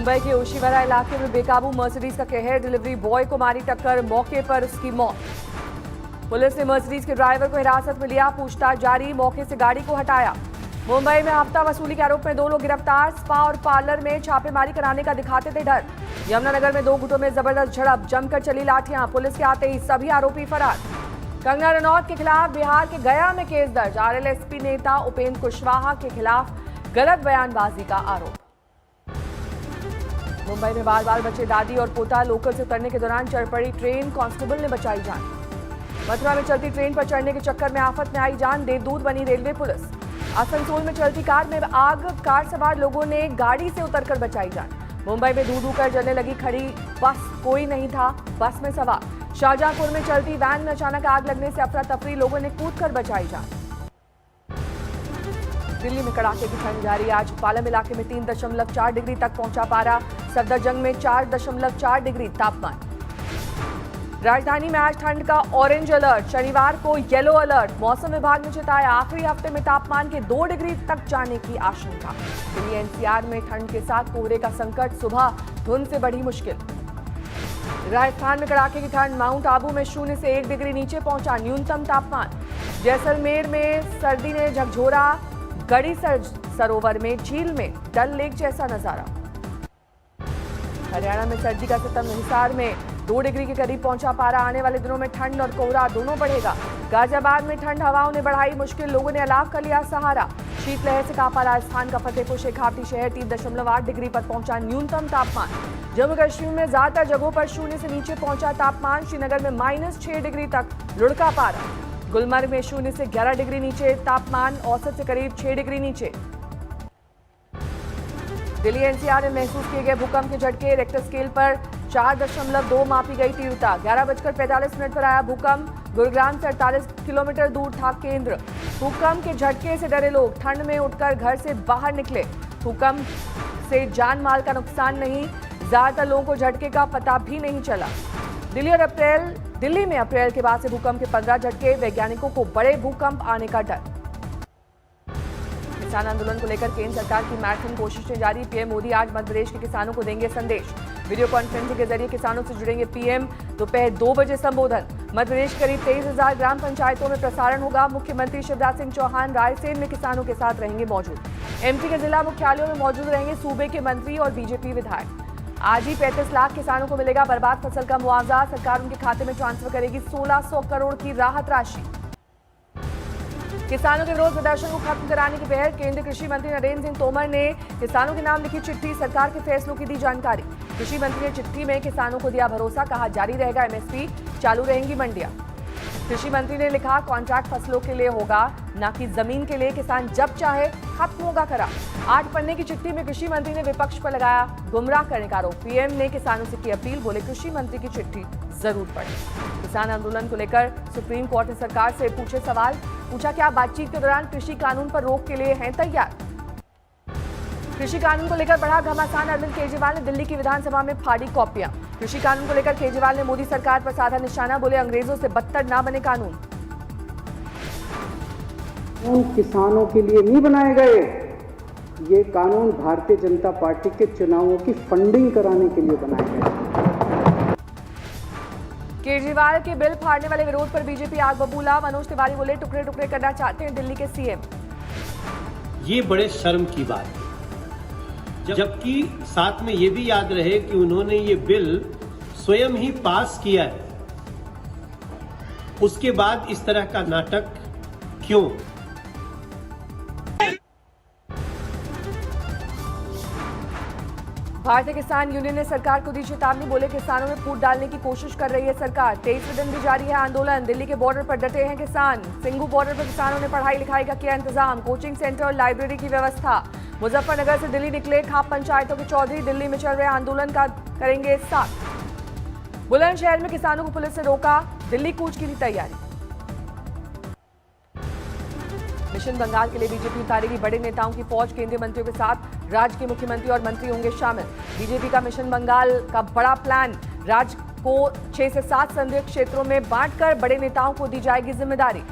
मुंबई के ओशीवरा इलाके में बेकाबू मर्सिडीज का कहर, डिलीवरी बॉय को मारी टक्कर, मौके पर उसकी मौत। पुलिस ने मर्सिडीज के ड्राइवर को हिरासत में लिया, पूछताछ जारी, मौके से गाड़ी को हटाया। मुंबई में हफ्ता वसूली के आरोप में 2 लोग गिरफ्तार, स्पा और पार्लर में छापेमारी कराने का दिखाते थे डर। यमुनानगर में 2 गुटों में जबरदस्त झड़प, जमकर चली लाठियां, पुलिस के आते ही सभी आरोपी फरार। कंगना रनौत के खिलाफ बिहार के गया में केस दर्ज, आरएलएसपी नेता उपेंद्र कुशवाहा के खिलाफ गलत बयानबाजी का आरोप। मुंबई में बाल बाल बचे दादी और पोता, लोकल से उतरने के दौरान चढ़ पड़ी ट्रेन, कांस्टेबल ने बचाई जान। मथुरा में चलती ट्रेन पर चढ़ने के चक्कर में आफत में आई जान, देवदूत बनी रेलवे पुलिस। आसनसोल में चलती कार में आग, कार सवार लोगों ने गाड़ी से उतरकर बचाई जान। मुंबई में धू कर जलने लगी खड़ी बस, कोई नहीं था बस में सवार। शाहजहांपुर में चलती वैन में अचानक आग लगने से अफरा तफरी, लोगों ने कूदकर बचाई जान। दिल्ली में कड़ाके की ठंड जारी, आज पालम इलाके में 3.4 डिग्री तक पहुंचा पारा, सफदरजंग में 4.4 डिग्री तापमान। राजधानी में आज ठंड का ऑरेंज अलर्ट, शनिवार को येलो अलर्ट। मौसम विभाग ने चेताया आखिरी हफ्ते में तापमान के 2 डिग्री तक जाने की आशंका। दिल्ली एनसीआर में ठंड के साथ कोहरे का संकट, सुबह धुंध से बढ़ी मुश्किल। राजस्थान में कड़ाके की ठंड, माउंट आबू में 0 से 1 डिग्री नीचे पहुंचा न्यूनतम तापमान। जैसलमेर में सर्दी ने झकझोरा, गड़ी सरोवर में झील में डल लेक जैसा नजारा। हरियाणा में सर्दी का सितम, हिसार में 2 डिग्री के करीब पहुंचा पारा। आने वाले दिनों में ठंड और कोहरा दोनों बढ़ेगा। गाजियाबाद में ठंड हवाओं ने बढ़ाई मुश्किल, लोगों ने अलाव का लिया सहारा। शीतलहर से कांपा राजस्थान का फतेहपुर शेखावटी शहर, 3.8 डिग्री पर पहुंचा न्यूनतम तापमान। जम्मू कश्मीर में ज्यादातर जगहों पर 0 से नीचे पहुंचा तापमान। श्रीनगर में -6 डिग्री तक लुढ़का पारा। गुलमर्ग में 0 से 11 डिग्री नीचे तापमान, औसत से करीब 6 डिग्री नीचे। दिल्ली एनसीआर में महसूस किए गए भूकंप के झटके, रेक्टर स्केल पर 4.2 मापी गई तीव्रता। 11:45 पर आया भूकंप, गुरुग्राम से 48 किलोमीटर दूर था केंद्र। भूकंप के झटके से डरे लोग ठंड में उठकर घर से बाहर निकले। भूकंप से जान माल का नुकसान नहीं, ज्यादातर लोगों को झटके का पता भी नहीं चला। दिल्ली में अप्रैल के बाद से भूकंप के 15 झटके, वैज्ञानिकों को बड़े भूकंप आने का डर। किसान आंदोलन को लेकर केंद्र सरकार की मैराथन कोशिशें जारी, पीएम मोदी आज मध्य प्रदेश के किसानों को देंगे संदेश। वीडियो कॉन्फ्रेंसिंग के जरिए किसानों से जुड़ेंगे पीएम, दोपहर 2 बजे संबोधन। मध्य प्रदेश करीब 23,000 ग्राम पंचायतों में प्रसारण होगा। मुख्यमंत्री शिवराज सिंह चौहान रायसेन में किसानों के साथ रहेंगे मौजूद। एमपी के जिला मुख्यालयों में मौजूद रहेंगे सूबे के मंत्री और बीजेपी विधायक। आज ही 35 लाख किसानों को मिलेगा बर्बाद फसल का मुआवजा, सरकार उनके खाते में ट्रांसफर करेगी 1600 करोड़ की राहत राशि। किसानों के विरोध प्रदर्शन को खत्म कराने की पहल, केंद्रीय कृषि मंत्री नरेंद्र सिंह तोमर ने किसानों के नाम लिखी चिट्ठी, सरकार के फैसलों की दी जानकारी। कृषि मंत्री ने चिट्ठी में किसानों को दिया भरोसा, कहा जारी रहेगा एमएसपी, चालू रहेंगी मंडियां। कृषि मंत्री ने लिखा कॉन्ट्रैक्ट फसलों के लिए होगा, न कि जमीन के लिए, किसान जब चाहे खत्म होगा करार। 8 पन्ने की चिट्ठी में कृषि मंत्री ने विपक्ष पर लगाया गुमराह करने का आरोप। पीएम ने किसानों से की अपील, बोले कृषि मंत्री की चिट्ठी जरूर पढ़े। किसान आंदोलन को लेकर सुप्रीम कोर्ट ने सरकार से पूछे सवाल, पूछा क्या बातचीत के दौरान कृषि कानून पर रोक के लिए हैं तैयार। कृषि कानून को लेकर बढ़ा घमासान, अरविंद केजरीवाल ने दिल्ली की विधानसभा में फाड़ी कॉपियां। कृषि कानून को लेकर केजरीवाल ने मोदी सरकार पर साधा निशाना, बोले अंग्रेजों से बदतर ना बने कानून। किसानों के लिए नहीं बनाए गए, ये कानून भारतीय जनता पार्टी के चुनावों की फंडिंग कराने के लिए बनाए गए। केजरीवाल के बिल फाड़ने वाले विरोध पर बीजेपी आग बबूला, मनोज तिवारी बोले टुकड़े टुकड़े करना चाहते हैं दिल्ली के सीएम। ये बड़े शर्म की बात है, जबकि साथ में ये भी याद रहे कि उन्होंने ये बिल स्वयं ही पास किया है। उसके बाद इस तरह का नाटक क्यों? भारतीय किसान यूनियन ने सरकार को दी चेतावनी, बोले किसानों में फूट डालने की कोशिश कर रही है सरकार। 23वें दिन भी जारी है आंदोलन, दिल्ली के बॉर्डर पर डटे हैं किसान। सिंघू बॉर्डर पर किसानों ने पढ़ाई लिखाई का किया इंतजाम, कोचिंग सेंटर और लाइब्रेरी की व्यवस्था। मुजफ्फरनगर से दिल्ली निकले खाप पंचायतों के चौधरी, दिल्ली में चल रहे आंदोलन का करेंगे साथ। बुलंदशहर में किसानों को पुलिस ने रोका, दिल्ली कूच की थी तैयारी। मिशन बंगाल के लिए बीजेपी उतारेगी बड़े नेताओं की फौज, केंद्रीय मंत्रियों के साथ राज्य के मुख्यमंत्री और मंत्री होंगे शामिल। बीजेपी का मिशन बंगाल का बड़ा प्लान, राज्य को 6 से 7 संदिग्ध क्षेत्रों में बांटकर बड़े नेताओं को दी जाएगी जिम्मेदारी।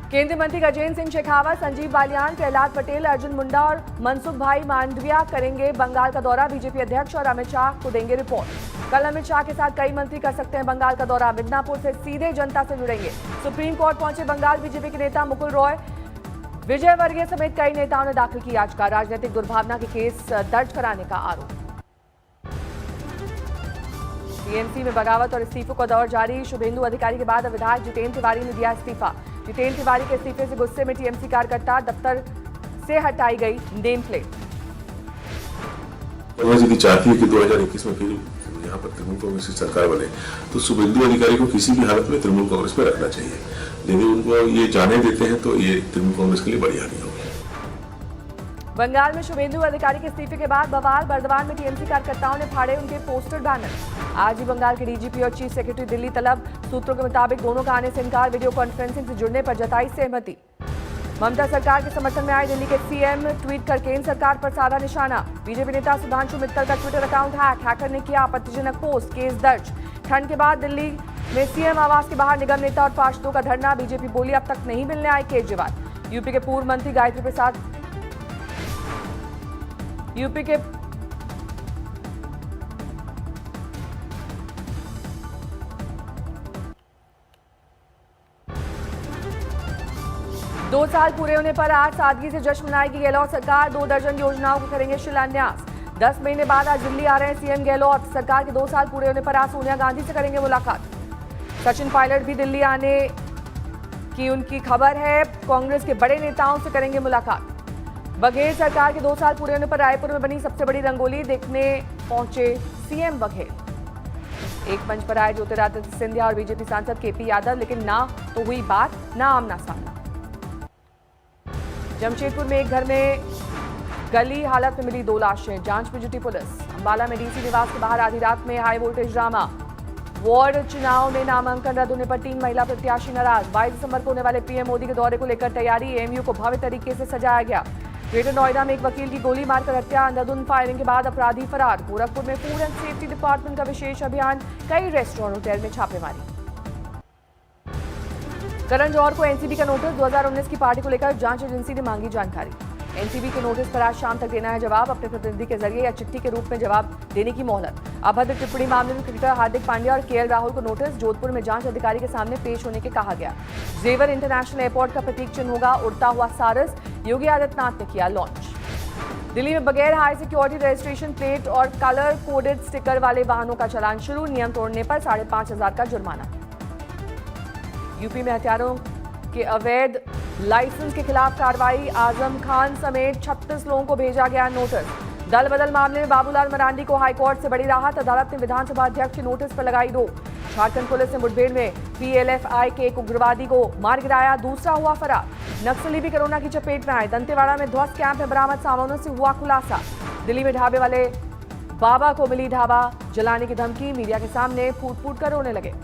केंद्रीय मंत्री गजेंद्र सिंह शेखावत, संजीव बालियान, प्रहलाद पटेल, अर्जुन मुंडा और मनसुख भाई मांडविया करेंगे बंगाल का दौरा। बीजेपी अध्यक्ष और अमित शाह को देंगे रिपोर्ट। कल अमित शाह के साथ कई मंत्री कर सकते हैं बंगाल का दौरा। मिदनापुर से सीधे जनता से जुड़ेंगे। सुप्रीम कोर्ट पहुंचे बंगाल बीजेपी के नेता मुकुल रॉय, विजय वर्गीय समेत कई नेताओं ने दाखिल की याचिका। राजनीतिक दुर्भावना के केस दर्ज कराने का आरोप। टीएमसी में बगावत और इस्तीफों का दौर जारी। शुभेंदु अधिकारी के बाद विधायक जितेंद्र तिवारी ने दिया इस्तीफा। जितेंद्र तिवारी के इस्तीफे से गुस्से में टीएमसी कार्यकर्ता, दफ्तर से हटाई गई नेम प्लेट। कांग्रेस यदि चाहती है कि 2021 में फिर यहाँ पर तृणमूल कांग्रेस की सरकार बने तो शुभेंदु अधिकारी को किसी भी हालत में तृणमूल कांग्रेस में रखना चाहिए। यदि उनको ये जाने देते हैं तो ये तृणमूल कांग्रेस के लिए बड़ी हानि होगी। बंगाल में शुभेंदु अधिकारी के इस्तीफे के बाद बवाल। बर्दवान में टीएमसी कार्यकर्ताओं ने फाड़े उनके पोस्टर बैनर। आज ही बंगाल के डीजीपी और चीफ सेक्रेटरी दिल्ली तलब। सूत्रों के मुताबिक दोनों का आने से इनकार। वीडियो कॉन्फ्रेंसिंग से जुड़ने पर जताई सहमति। ममता सरकार के समर्थन में आए दिल्ली के सीएम, ट्वीट कर केंद्र सरकार पर साधा निशाना। बीजेपी नेता सुधांशु मित्तल का ट्विटर अकाउंट हैकर ने किया आपत्तिजनक पोस्ट, केस दर्ज। ठंड के बाद दिल्ली में सीएम आवास के बाहर निगम नेता और पार्षदों का धरना। बीजेपी बोली अब तक नहीं मिलने आए केजरीवाल। यूपी के पूर्व मंत्री गायत्री प्रसाद यूपी के 2 साल पूरे होने पर आज सादगी से जश्न मनाएगी गहलोत सरकार। 2 दर्जन योजनाओं को करेंगे शिलान्यास। 10 महीने बाद आज दिल्ली आ रहे हैं सीएम गहलोत। सरकार के 2 साल पूरे होने पर आज सोनिया गांधी से करेंगे मुलाकात। सचिन पायलट भी दिल्ली आने की उनकी खबर है। कांग्रेस के बड़े नेताओं से करेंगे मुलाकात। बघेल सरकार के 2 साल पूरे होने पर रायपुर में बनी सबसे बड़ी रंगोली देखने पहुंचे सीएम बघेल। एक मंच पर आए ज्योतिरादित्य सिंधिया और बीजेपी सांसद केपी यादव, लेकिन ना तो हुई बात, ना आमना सामना। जमशेदपुर में एक घर में गली हालत में मिली 2 लाशें। जांच में जुटी पुलिस। अंबाला में डीसी निवास के बाहर आधी रात में हाई वोल्टेज ड्रामा। वार्ड चुनाव में नामांकन रद्द होने पर 3 महिला प्रत्याशी नाराज। 22 दिसंबर को होने वाले पीएम मोदी के दौरे को लेकर तैयारी। एएमयू को भव्य तरीके से सजाया गया। ग्रेटर नोएडा में एक वकील की गोली मारकर हत्या। अंधाधुंध फायरिंग के बाद अपराधी फरार। गोरखपुर में फूड एंड सेफ्टी डिपार्टमेंट का विशेष अभियान। कई रेस्टोरेंट होटल में छापेमारी। करण जौहर को एनसीबी का नोटिस। 2019 की पार्टी को लेकर जांच एजेंसी ने मांगी जानकारी। एनसीबी के नोटिस पर आज शाम तक देना है जवाब। अपने प्रतिनिधि के जरिए या चिट्ठी के रूप में जवाब देने की मोहलत। अभद्र टिप्पणी मामले में क्रिकेटर हार्दिक पांड्या और केएल राहुल को नोटिस। जोधपुर में जांच अधिकारी के सामने पेश होने के कहा गया। जेवर इंटरनेशनल एयरपोर्ट का प्रतीक चिन्ह होगा उड़ता हुआ सारस। योगी आदित्यनाथ ने किया लॉन्च। दिल्ली में बगैर हाई सिक्योरिटी रजिस्ट्रेशन प्लेट और कलर कोडेड स्टिकर वाले वाहनों का चलान शुरू। नियम तोड़ने पर 5,500 का जुर्माना। यूपी में हथियारों के अवैध लाइसेंस के खिलाफ कार्रवाई। आजम खान समेत 36 लोगों को भेजा गया नोटिस। दल बदल मामले में बाबूलाल मरांडी को हाईकोर्ट से बड़ी राहत। अदालत ने विधानसभा अध्यक्ष के नोटिस पर लगाई रोक। झारखंड पुलिस ने मुठभेड़ में पीएलएफआई के एक उग्रवादी को मार गिराया। दूसरा हुआ फरार। नक्सली भी कोरोना की चपेट में आए। दंतेवाड़ा में ध्वस्त कैंप में बरामद सामानों से हुआ खुलासा। दिल्ली में ढाबे वाले बाबा को मिली ढाबा जलाने की धमकी। मीडिया के सामने फूट फूट कर रोने लगे।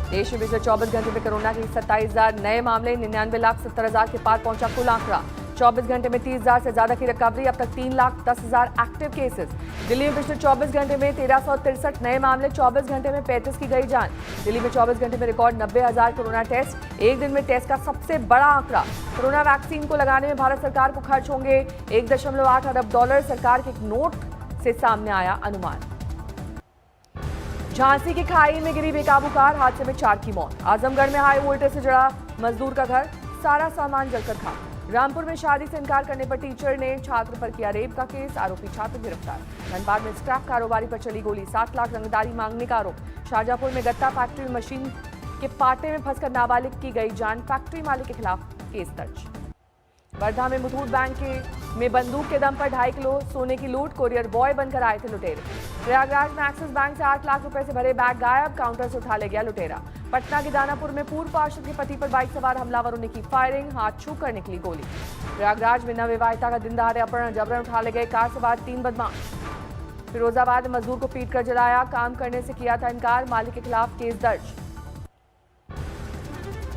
देश में पिछले 24 घंटे में कोरोना के 27,000 नए मामले। 99,70,000 के पार पहुंचा कुल आंकड़ा। 24 घंटे में 30,000 से ज्यादा की रिकवरी। अब तक 3,10,000 एक्टिव केसेस। दिल्ली में पिछले 24 घंटे में 1,363 नए मामले। 24 घंटे में 35 की गई जान। दिल्ली में 24 घंटे में रिकॉर्ड 90,000 कोरोना टेस्ट। एक दिन में टेस्ट का सबसे बड़ा आंकड़ा। कोरोना वैक्सीन को लगाने में भारत सरकार को खर्च होंगे $1.8 अरब। सरकार के एक नोट से सामने आया अनुमान। झांसी की खाई में गिरी बेकाबू कार। हादसे में 4 की मौत। आजमगढ़ में हाई वोल्टेज से जड़ा मजदूर का घर। सारा सामान जलकर खाक। रामपुर में शादी से इनकार करने पर टीचर ने छात्र पर किया रेप का केस। आरोपी छात्र गिरफ्तार। धनबाद में स्क्रैप कारोबारी पर चली गोली। 7 लाख रंगदारी मांगने का आरोप। शाहजहांपुर में गत्ता फैक्ट्री में मशीन के पाटे में फंसकर नाबालिग की गई जान। फैक्ट्री मालिक के खिलाफ केस दर्ज। वर्धा में मुथूट बैंक में बंदूक के दम पर 2.5 किलो सोने की लूट। कोरियर बॉय बनकर आए थे लुटेरे। प्रयागराज में एक्सिस बैंक से 8 लाख रुपए से भरे बैग गायब। काउंटर से उठा ले गया लुटेरा। पटना के दानापुर में पूर्व पार्षद के पति पर बाइक सवार हमलावरों ने की फायरिंग। हाथ छू कर निकली गोली। प्रयागराज में नवविवाहिता का दिन दहाड़े अपहरण। जबरन उठा ले गए कार सवार 3 बदमाश। फिरोजाबाद में मजदूर को पीट कर जलाया। काम करने से किया था इनकार। मालिक के खिलाफ केस दर्ज।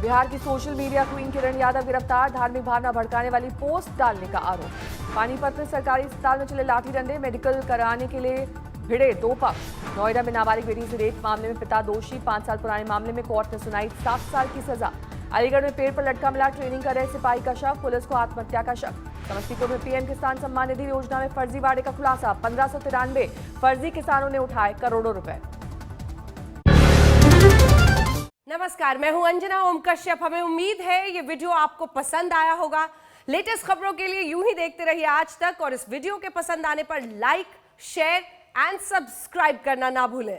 बिहार की social media queen Kiran Yadav गिरफ्तार। धार्मिक भावना भड़काने वाली पोस्ट डालने का आरोप। पानीपत में सरकारी अस्पताल में चले लाठी डंडे। मेडिकल कराने के लिए भिड़े 2 पक्ष। नोएडा में नाबालिग बेटी से रेप मामले में पिता दोषी। 5 साल पुराने मामले में कोर्ट ने सुनाई 7 साल की सजा। अलीगढ़ में पेड़ पर लटका मिला ट्रेनिंग कर रहे सिपाही का शव, पुलिस को आत्महत्या का शक। समस्तीपुर में पीएम किसान सम्मान निधि योजना में फर्जीवाड़े का खुलासा, 1593 फर्जी किसानों ने उठाए करोड़ों रुपए। नमस्कार, मैं हूं अंजना ओम कश्यप। हमें उम्मीद है ये वीडियो आपको पसंद आया होगा। लेटेस्ट खबरों के लिए यूं ही देखते रहिए आज तक, और इस वीडियो के पसंद आने पर लाइक, शेयर एंड सब्सक्राइब करना ना भूलें।